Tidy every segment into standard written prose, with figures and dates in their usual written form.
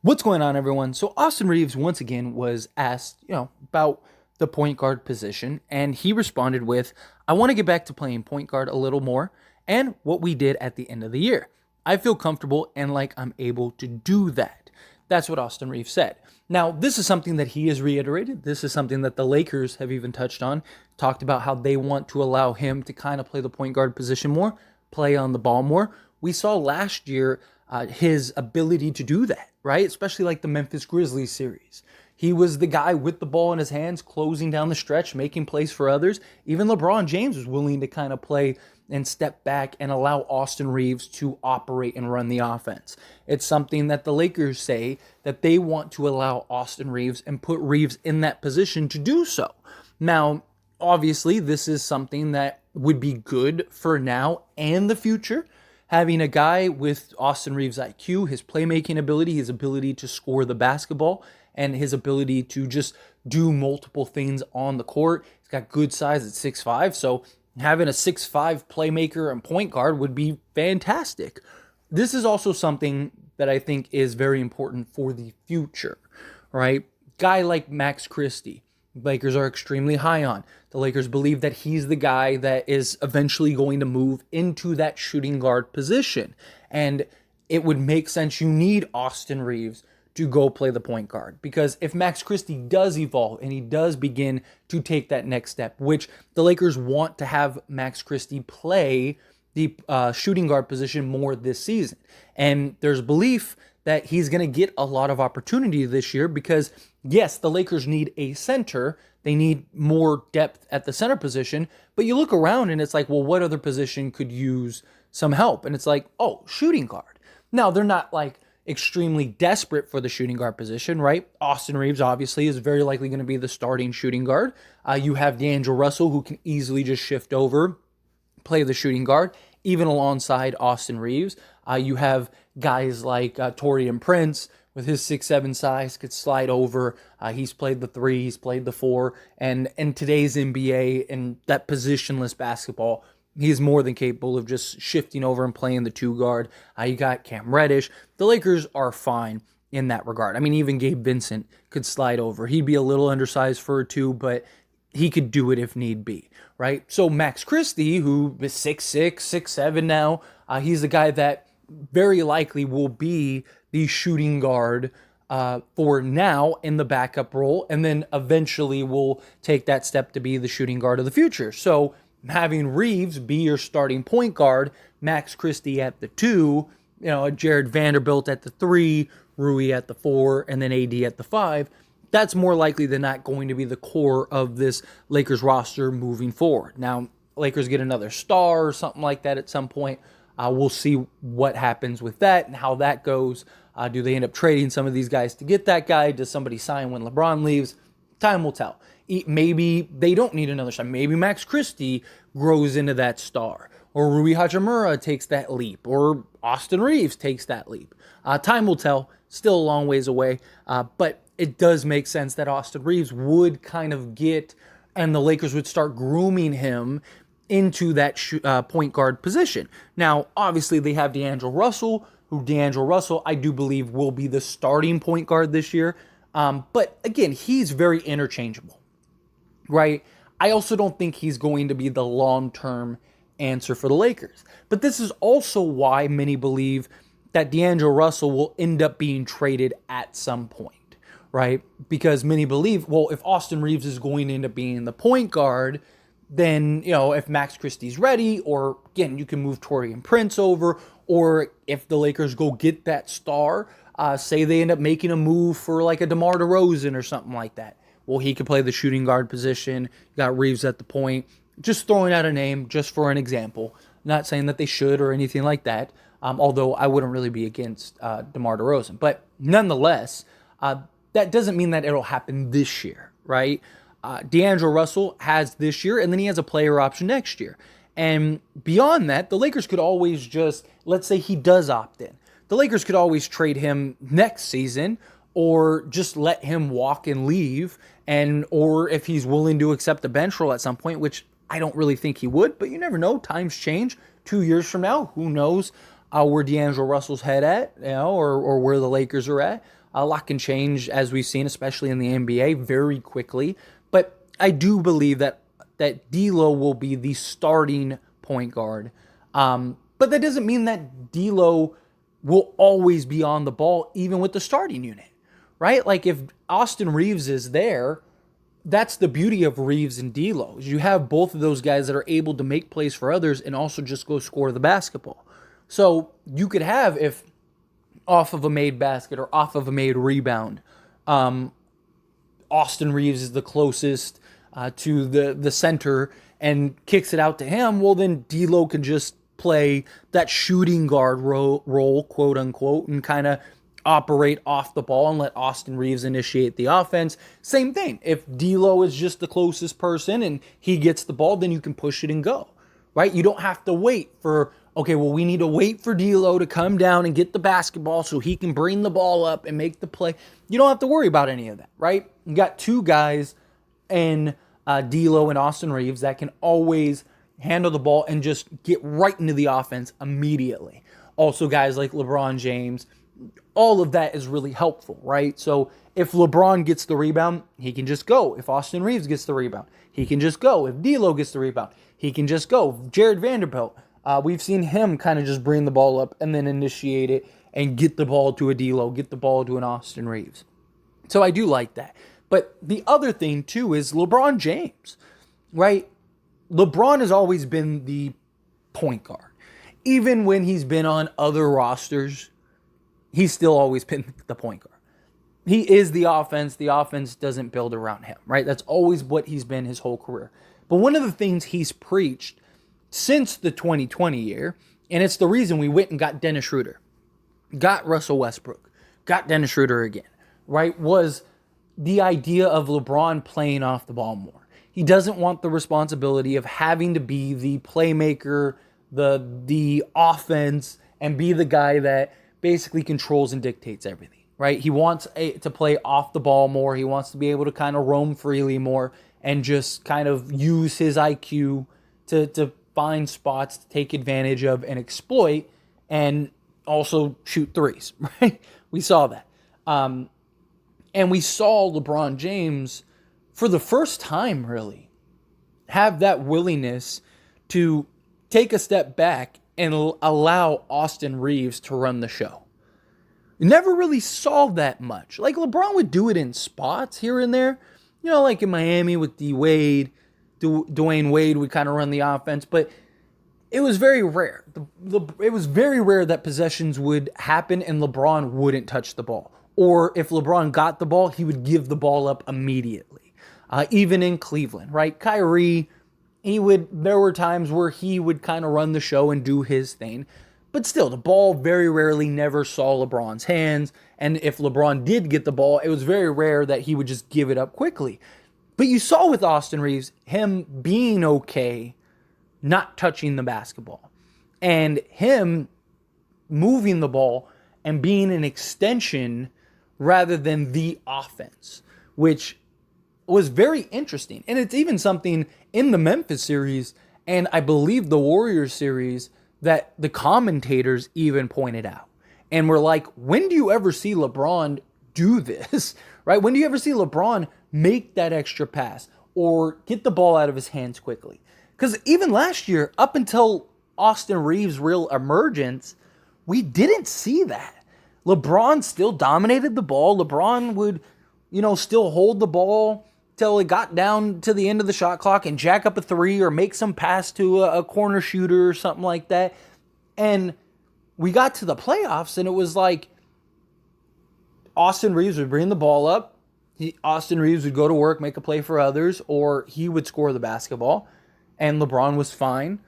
What's going on, everyone? So Austin Reaves once again was asked, about the point guard position, and he responded with, "I want to get back to playing point guard a little more, and what we did at the end of the year. I feel comfortable and like I'm able to do that." That's what Austin Reaves said. Now, this is something that he has reiterated. This is something that the Lakers have even touched on, talked about how they want to allow him to kind of play the point guard position more, play on the ball more. We saw last year his ability to do that, right? Especially like the Memphis Grizzlies series. He was the guy with the ball in his hands, closing down the stretch, making plays for others. Even LeBron James was willing to kind of play and step back and allow Austin Reaves to operate and run the offense. It's something that the Lakers say that they want to allow Austin Reaves and put Reaves in that position to do so. Now, obviously, this is something that would be good for now and the future. Having a guy with Austin Reaves' IQ, his playmaking ability, his ability to score the basketball, and his ability to just do multiple things on the court. He's got good size at 6'5", so having a 6'5" playmaker and point guard would be fantastic. This is also something that I think is very important for the future, right? Guy like Max Christie, Lakers are extremely high on. The Lakers believe that he's the guy that is eventually going to move into that shooting guard position. And it would make sense. You need Austin Reaves to go play the point guard. Because if Max Christie does evolve and he does begin to take that next step, which the Lakers want to have Max Christie play the shooting guard position more this season. And there's belief that he's going to get a lot of opportunity this year because, yes, the Lakers need a center. They need more depth at the center position. But you look around and it's like, well, what other position could use some help? And it's like, oh, shooting guard. Now, they're not like extremely desperate for the shooting guard position, right? Austin Reaves obviously is very likely going to be the starting shooting guard. You have DAngelo Russell, who can easily just shift over, play the shooting guard, even alongside Austin Reaves. You have guys like Taurean Prince with his 6'7" size could slide over. He's played the 3, he's played the 4, and in today's NBA and that positionless basketball, he's more than capable of just shifting over and playing the 2 guard. You got Cam Reddish. The Lakers are fine in that regard. I mean, even Gabe Vincent could slide over. He'd be a little undersized for a 2, but he could do it if need be, right? So Max Christie, who is 6'6", 6'7" now, he's the guy that very likely will be the shooting guard for now in the backup role, and then eventually will take that step to be the shooting guard of the future. So having Reaves be your starting point guard, Max Christie at the 2, Jared Vanderbilt at the 3, Rui at the 4, and then AD at the 5, that's more likely than not going to be the core of this Lakers roster moving forward. Now, Lakers get another star or something like that at some point. We'll see what happens with that and how that goes. Do they end up trading some of these guys to get that guy? Does somebody sign when LeBron leaves? Time will tell. Maybe they don't need another star. Maybe Max Christie grows into that star, or Rui Hachimura takes that leap, or Austin Reaves takes that leap. Time will tell. Still a long ways away, but it does make sense that Austin Reaves would kind of get, and the Lakers would start grooming him into that point guard position. Now, obviously, they have DAngelo Russell, who DAngelo Russell, I do believe, will be the starting point guard this year. But again, he's very interchangeable, right? I also don't think he's going to be the long-term answer for the Lakers. But this is also why many believe that DAngelo Russell will end up being traded at some point, right? Because many believe, well, if Austin Reaves is going to end up being the point guard, then, if Max Christie's ready, or again, you can move Taurean Prince over, or if the Lakers go get that star, say they end up making a move for like a DeMar DeRozan or something like that. Well, he could play the shooting guard position. You got Reaves at the point. Just throwing out a name just for an example. Not saying that they should or anything like that. Although I wouldn't really be against DeMar DeRozan. But nonetheless, that doesn't mean that it'll happen this year, right? DAngelo Russell has this year, and then he has a player option next year. And beyond that, the Lakers could always just, let's say he does opt in. The Lakers could always trade him next season, or just let him walk and leave, or if he's willing to accept the bench role at some point, which I don't really think he would, but you never know. Times change. 2 years from now, who knows where DAngelo Russell's head at, or where the Lakers are at. A lot can change, as we've seen, especially in the NBA, very quickly. But I do believe that D'Lo will be the starting point guard. But that doesn't mean that D'Lo will always be on the ball, even with the starting unit, right? Like if Austin Reaves is there, that's the beauty of Reaves and D'Lo. Is you have both of those guys that are able to make plays for others and also just go score the basketball. So you could have, if off of a made basket or off of a made rebound, Austin Reaves is the closest to the center and kicks it out to him, well, then D'Lo can just play that shooting guard role, quote unquote, and kind of operate off the ball and let Austin Reaves initiate the offense. Same thing. If D'Lo is just the closest person and he gets the ball, then you can push it and go, right? You don't have to wait for, okay, well, we need to wait for D'Lo to come down and get the basketball so he can bring the ball up and make the play. You don't have to worry about any of that, right? You got two guys in D'Lo and Austin Reaves that can always handle the ball and just get right into the offense immediately. Also, guys like LeBron James, all of that is really helpful, right? So if LeBron gets the rebound, he can just go. If Austin Reaves gets the rebound, he can just go. If D'Lo gets the rebound, he can just go. Jared Vanderbilt, we've seen him kind of just bring the ball up and then initiate it and get the ball to a D'Lo, get the ball to an Austin Reaves. So I do like that. But the other thing, too, is LeBron James, right? LeBron has always been the point guard. Even when he's been on other rosters, he's still always been the point guard. He is the offense. The offense doesn't build around him, right? That's always what he's been his whole career. But one of the things he's preached since the 2020 year, and it's the reason we went and got Dennis Schroeder, got Russell Westbrook, got Dennis Schroeder again, right, was the idea of LeBron playing off the ball more. He doesn't want the responsibility of having to be the playmaker, the offense, and be the guy that basically controls and dictates everything, right? He wants to play off the ball more. He wants to be able to kind of roam freely more and just kind of use his IQ to find spots to take advantage of and exploit and also shoot threes, right? We saw that. And we saw LeBron James, for the first time, really, have that willingness to take a step back and allow Austin Reaves to run the show. You never really saw that much. Like, LeBron would do it in spots here and there. You know, like in Miami with D-Wade, Dwayne Wade would kind of run the offense. But it was very rare. It was very rare that possessions would happen and LeBron wouldn't touch the ball. Or if LeBron got the ball, he would give the ball up immediately. Even in Cleveland, right? Kyrie, there were times where he would kind of run the show and do his thing. But still, the ball very rarely never saw LeBron's hands. And if LeBron did get the ball, it was very rare that he would just give it up quickly. But you saw with Austin Reaves, him being okay not touching the basketball. And him moving the ball and being an extension rather than the offense, which was very interesting. And it's even something in the Memphis series, and I believe the Warriors series, that the commentators even pointed out. And we're like, when do you ever see LeBron do this, right? When do you ever see LeBron make that extra pass or get the ball out of his hands quickly? Because even last year, up until Austin Reaves' real emergence, we didn't see that. LeBron still dominated the ball. LeBron would, still hold the ball till it got down to the end of the shot clock and jack up a three or make some pass to a corner shooter or something like that. And we got to the playoffs and it was like Austin Reaves would bring the ball up. Austin Reaves would go to work, make a play for others, or he would score the basketball and LeBron was fine.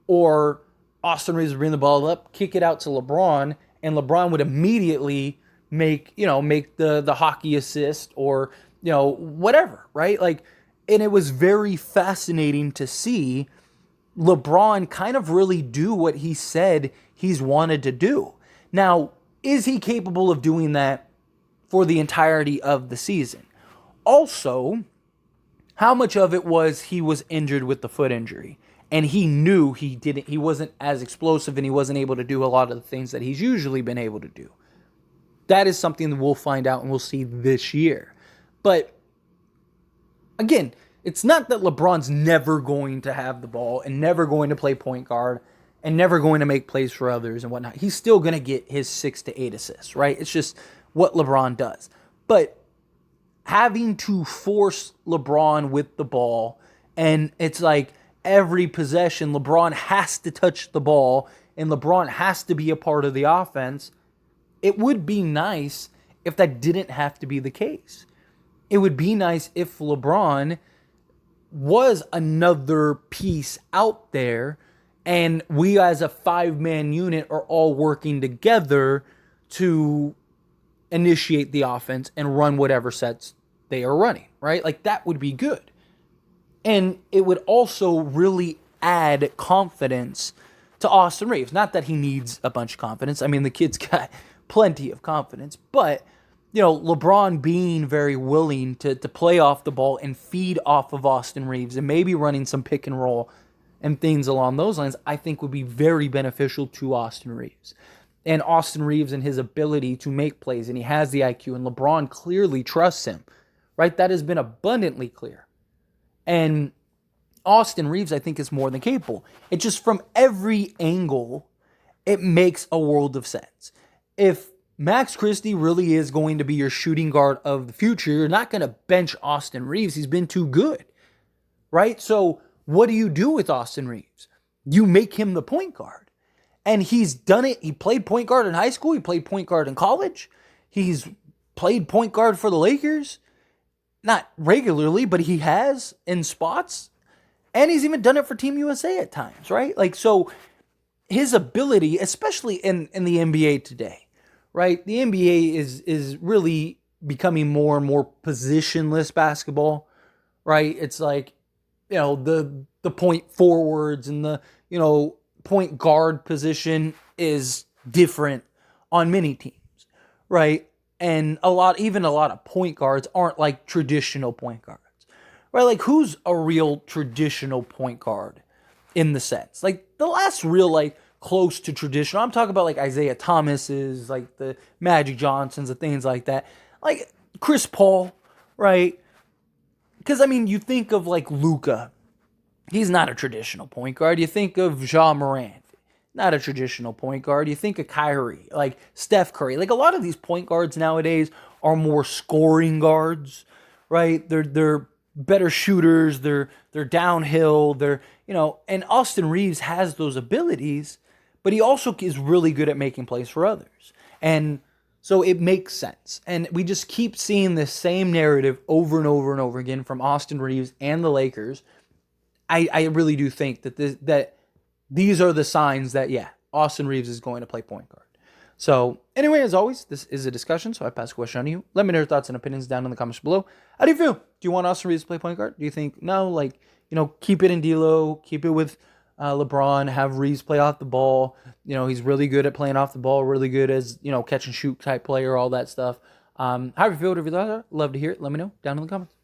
Or Austin Reaves would bring the ball up, kick it out to LeBron, and LeBron would immediately make the hockey assist or, whatever, right? Like, and it was very fascinating to see LeBron kind of really do what he said he's wanted to do. Now, is he capable of doing that for the entirety of the season? Also, how much of it was he was injured with the foot injury? And he knew he wasn't as explosive and he wasn't able to do a lot of the things that he's usually been able to do. that is something that we'll find out and we'll see this year. But again, it's not that LeBron's never going to have the ball and never going to play point guard and never going to make plays for others and whatnot. He's still going to get his 6 to 8 assists, right? It's just what LeBron does. But having to force LeBron with the ball, and it's like every possession, LeBron has to touch the ball and LeBron has to be a part of the offense. It would be nice if that didn't have to be the case. It would be nice if LeBron was another piece out there and we as a 5-man unit are all working together to initiate the offense and run whatever sets they are running, right? Like, that would be good. And it would also really add confidence to Austin Reaves. Not that he needs a bunch of confidence. I mean, the kid's got plenty of confidence. But, LeBron being very willing to play off the ball and feed off of Austin Reaves and maybe running some pick and roll and things along those lines, I think would be very beneficial to Austin Reaves. And Austin Reaves and his ability to make plays, and he has the IQ, and LeBron clearly trusts him, right? That has been abundantly clear. And Austin Reaves, I think, is more than capable. It just, from every angle, it makes a world of sense. If Max Christie really is going to be your shooting guard of the future, you're not going to bench Austin Reaves. He's been too good, right? So what do you do with Austin Reaves? You make him the point guard. And he's done it. He played point guard in high school. He played point guard in college. He's played point guard for the Lakers. Not regularly, but he has in spots. And he's even done it for Team USA at times, right? Like, so his ability, especially in the NBA today, right? The NBA is really becoming more and more positionless basketball, right? It's like, the point forwards and the, point guard position is different on many teams, right? And a lot of point guards aren't like traditional point guards, right? Like, who's a real traditional point guard in the sense? Like, the last real, like, close to traditional, I'm talking about like Isaiah Thomas's, like the Magic Johnsons and things like that. Like Chris Paul, right? Because, I mean, you think of like Luka. He's not a traditional point guard. You think of Ja Morant, not a traditional point guard. You think of Kyrie, like Steph Curry. Like, a lot of these point guards nowadays are more scoring guards, right? They're better shooters. They're downhill. And Austin Reaves has those abilities, but he also is really good at making plays for others. And so it makes sense. And we just keep seeing this same narrative over and over and over again from Austin Reaves and the Lakers. I really do think that these are the signs that, Austin Reaves is going to play point guard. So anyway, as always, this is a discussion, so I pass the question on to you. Let me know your thoughts and opinions down in the comments below. How do you feel? Do you want Austin Reaves to play point guard? Do you think, no, like, keep it in D'Lo, keep it with LeBron, have Reaves play off the ball. He's really good at playing off the ball, really good as, catch and shoot type player, all that stuff. How do you feel? Whatever your thoughts are, love to hear it. Let me know down in the comments.